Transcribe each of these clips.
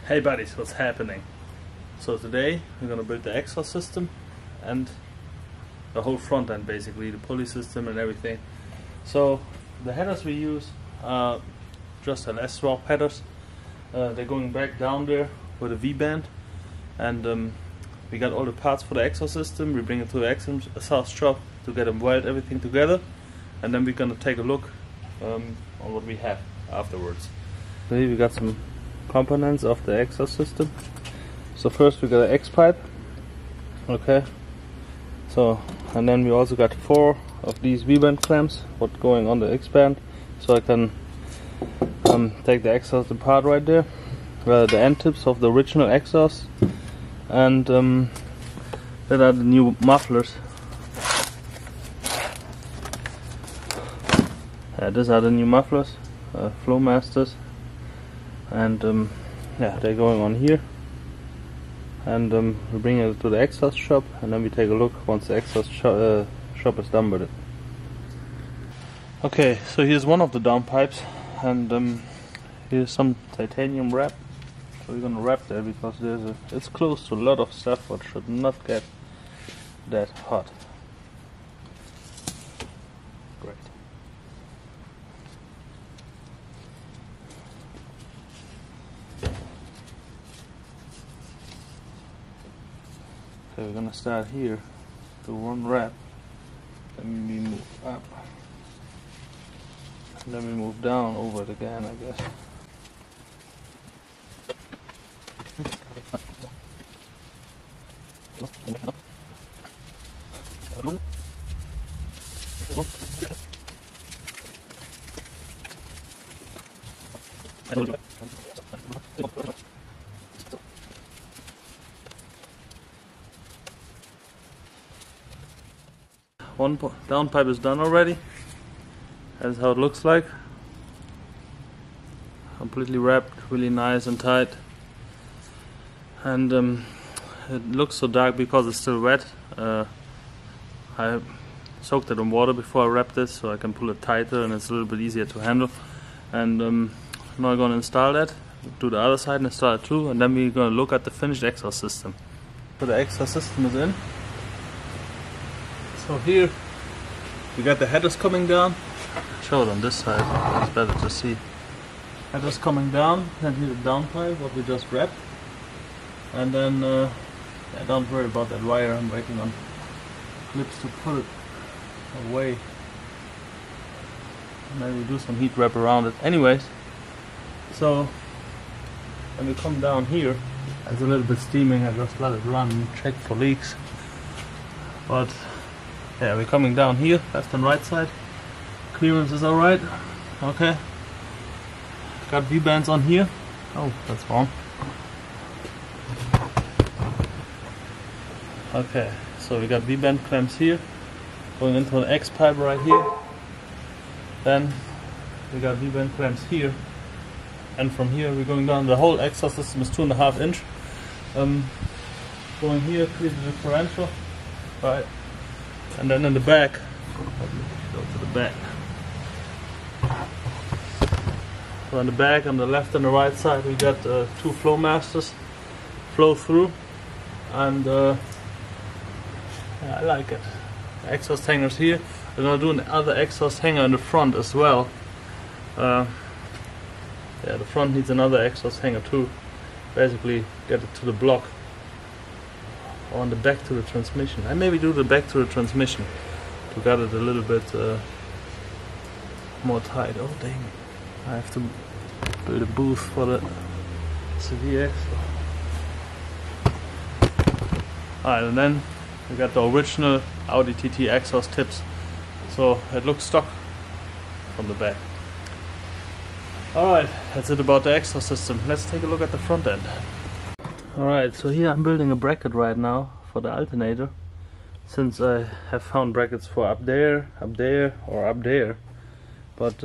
Hey buddies, what's happening? So today we're gonna build the exhaust system and the whole front end, basically the pulley system and everything. So the headers we use are just LS-swap headers. They're going back down there with a V-band, and we got all the parts for the exhaust system. We bring it to the exhaust shop to get them weld everything together, and then we're gonna take a look on what we have afterwards. So here we got some components of the exhaust system. So first we got an X-pipe, okay. So and then we also got 4 of these V-band clamps, what going on the X-band. So I can take the exhaust apart right there, the end tips of the original exhaust, and then are the new mufflers. These are the new mufflers, Flowmasters. And yeah, they're going on here, and we bring it to the exhaust shop, and then we take a look once the exhaust shop is done with it. Okay, so here's one of the downpipes, and here's some titanium wrap. So we're gonna wrap that because it's close to a lot of stuff, but should not get that hot. Great. Okay, we're gonna start here, do one wrap, then we move up, and then we move down over it again, I guess. One downpipe is done already. That's how it looks like. Completely wrapped, really nice and tight. And it looks so dark because it's still wet. I soaked it in water before I wrapped this, so I can pull it tighter and it's a little bit easier to handle. And now I'm gonna install that, do the other side and install it too, and then we're gonna look at the finished exhaust system. So the exhaust system is in. So here we got the headers coming down. Show it on this side, it's better to see. Headers coming down, and here the downpipe, what we just wrapped. And then, yeah, don't worry about that wire, I'm waiting on clips to put it away. And then we do some heat wrap around it. Anyways, so when we come down here, it's a little bit steaming, I just let it run and check for leaks. But yeah, we're coming down here, left and right side. Clearance is alright. Okay. Got V-bands on here. Oh, that's wrong. Okay, so we got V-band clamps here, going into an X-pipe right here. Then we got V-band clamps here, and from here we're going down. The whole exhaust system is 2.5 inch. Going here, clear the differential, right? And then in the back, let me go to the back. So in the back, on the left and the right side, we got 2 Flowmasters, flow through, and yeah, I like it. The exhaust hangers here. We're gonna do another exhaust hanger in the front as well. Yeah, the front needs another exhaust hanger too. Basically, get it to the block. On the back to the transmission. I maybe do the back to the transmission to get it a little bit more tight. Oh dang, I have to build a booth for the CVX. Alright, and then we got the original Audi TT exhaust tips, so it looks stock from the back. Alright, that's it about the exhaust system. Let's take a look at the front end. Alright, so here I'm building a bracket right now for the alternator, since I have found brackets for up there, or up there, but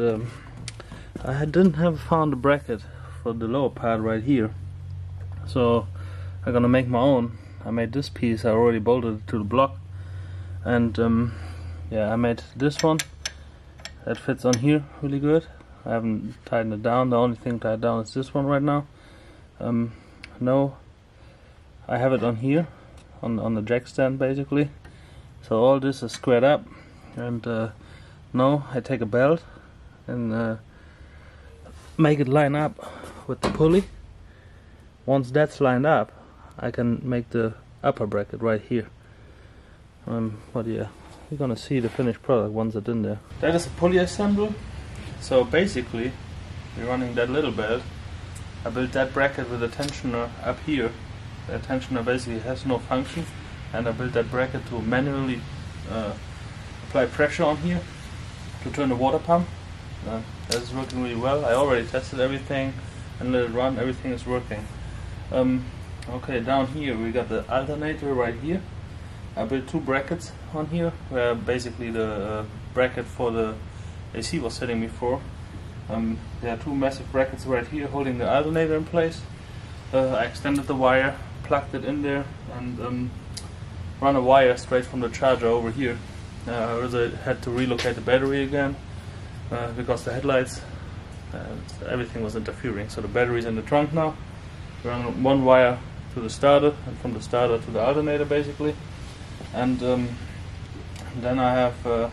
I didn't have found a bracket for the lower part right here, so I'm gonna make my own. I made this piece, I already bolted it to the block, and yeah, I made this one that fits on here really good. I haven't tightened it down, the only thing tied down is this one right now. no, I have it on here, on the jack stand basically. So all this is squared up, and now I take a belt and make it line up with the pulley. Once that's lined up, I can make the upper bracket right here. But yeah, you're gonna see the finished product once it's in there. That is a pulley assembly. So basically, we're running that little belt. I built that bracket with a tensioner up here. The tensioner basically has no function, and I built that bracket to manually apply pressure on here to turn the water pump. That is working really well. I already tested everything and let it run. Everything is working. Okay, down here we got the alternator right here. I built two brackets on here, where basically the bracket for the AC was sitting before. There are two massive brackets right here holding the alternator in place. I extended the wire, plugged it in there, and run a wire straight from the charger over here. I also had to relocate the battery again because the headlights, everything was interfering. So the battery's in the trunk now. Run one wire to the starter, and from the starter to the alternator basically. And then I have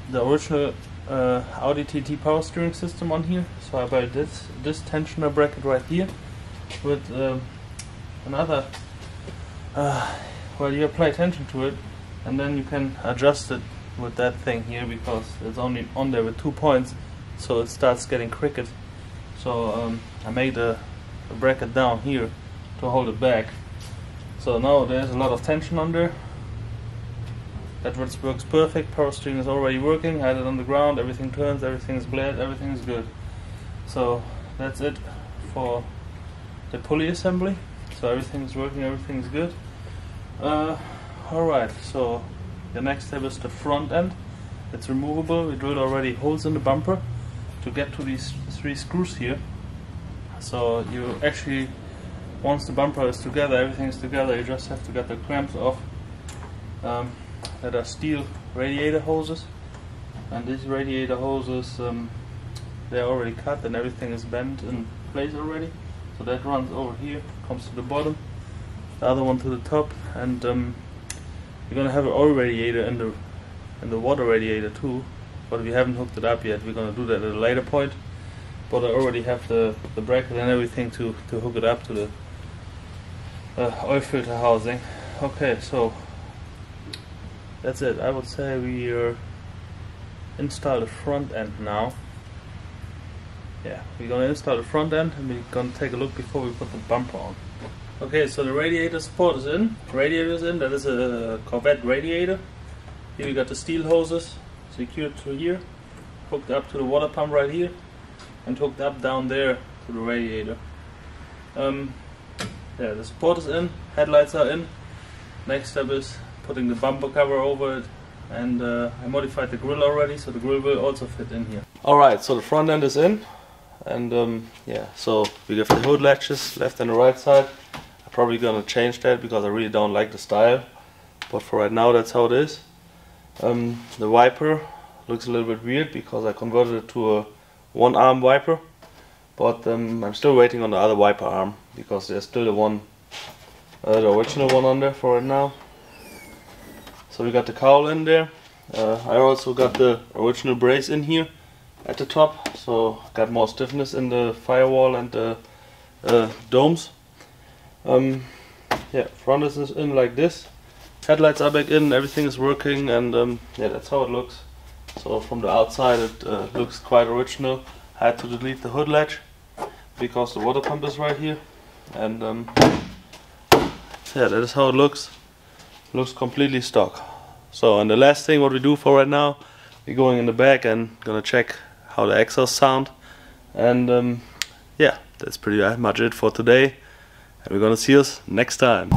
the original Audi TT power steering system on here. So I built this tensioner bracket right here with another well, you apply tension to it, and then you can adjust it with that thing here, because it's only on there with 2 points, so it starts getting crooked. So I made a bracket down here to hold it back. So now there's a lot of tension on there. That works perfect. Power steering is already working. I had it on the ground, everything turns, everything is glad, everything is good. So that's it for the pulley assembly. So everything is working, everything is good. Alright, so the next step is the front end. It's removable. We drilled already holes in the bumper to get to these 3 screws here. So you actually, once the bumper is together, everything is together, you just have to get the clamps off. That are steel radiator hoses, and these radiator hoses, they're already cut and everything is bent in place already. So that runs over here, comes to the bottom, the other one to the top, and you're gonna have an oil radiator in the water radiator too, but we haven't hooked it up yet. We're gonna do that at a later point. But I already have the bracket and everything to hook it up to the oil filter housing. Okay, so that's it. I would say we install the front end now. Yeah, we're gonna install the front end, and we're gonna take a look before we put the bumper on. Okay, so the radiator support is in. Radiator is in. That is a Corvette radiator. Here we got the steel hoses secured to here, hooked up to the water pump right here, and hooked up down there to the radiator. Yeah, the support is in. Headlights are in. Next step is putting the bumper cover over it, and I modified the grill already, so the grill will also fit in here. Alright, so the front end is in, and yeah, so we have the hood latches left and the right side. I'm probably gonna change that because I really don't like the style, but for right now that's how it is. The wiper looks a little bit weird because I converted it to a one-arm wiper, but I'm still waiting on the other wiper arm because there's still the original one on there for right now. So we got the cowl in there. I also got the original brace in here at the top, so got more stiffness in the firewall and the domes. Yeah, front is in like this. Headlights are back in, everything is working, and yeah, that's how it looks. So from the outside it looks quite original. I had to delete the hood latch because the water pump is right here, and yeah, that is how it looks. Looks completely stock. So, and the last thing what we do for right now, we're going in the back and gonna check how the exhausts sound, and yeah, that's pretty much it for today, and we're gonna see us next time.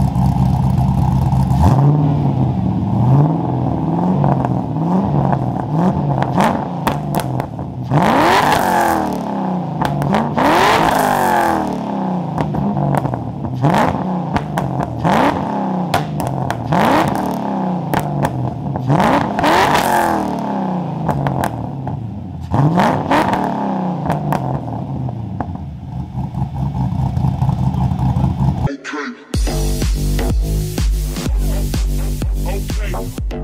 Bye.